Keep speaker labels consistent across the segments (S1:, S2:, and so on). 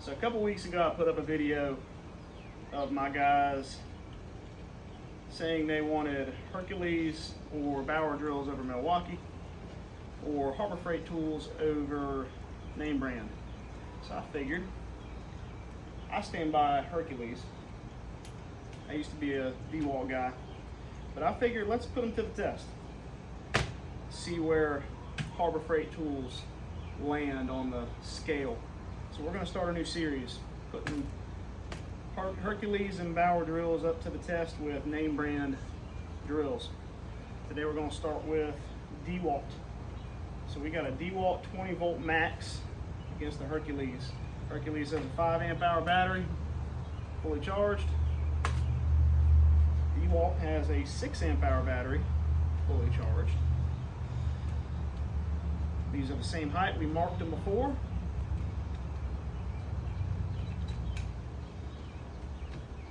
S1: So a couple weeks ago, I put up a video of my guys saying they wanted Hercules or Bauer drills over Milwaukee, or Harbor Freight tools over name brand. So I figured, I stand by Hercules. I used to be a DeWalt guy, but I figured let's put them to the test. See where Harbor Freight tools land on the scale. So we're gonna start a new series, putting Hercules and Bauer drills up to the test with name brand drills. Today we're gonna start with DeWalt. So we got a DeWalt 20 volt max against the Hercules. Hercules has a 5 amp hour battery, fully charged. DeWalt has a 6 amp hour battery, fully charged. These are the same height, we marked them before.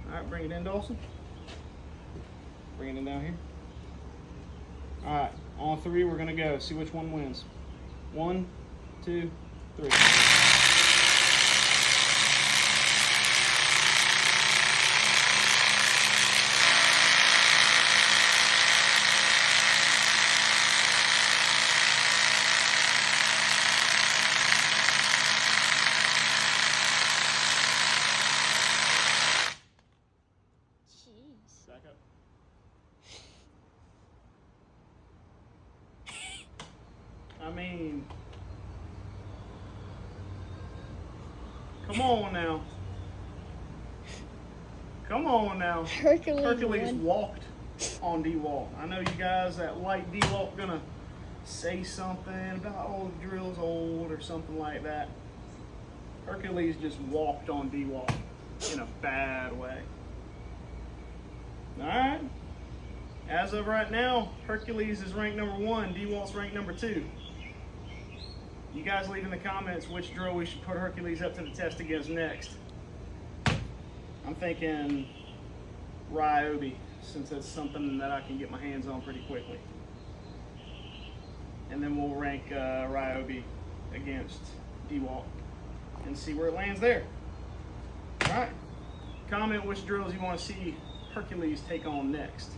S1: All right, bring it in, Dawson. Bring it in down here. All right, on 3, we're gonna go. See which one wins. 1, 2, 3. Back up. I mean, come on now. Come on now. Hercules walked on DeWalt. I know you guys that like DeWalt gonna say something about, oh, the drill's old or something like that. Hercules just walked on DeWalt in a bad way. All right. As of right now, Hercules is ranked number 1. DeWalt's ranked number 2. You guys leave in the comments which drill we should put Hercules up to the test against next. I'm thinking Ryobi, since it's something that I can get my hands on pretty quickly. And then we'll rank Ryobi against DeWalt and see where it lands there. All right. Comment which drills you want to see Hercules take on next.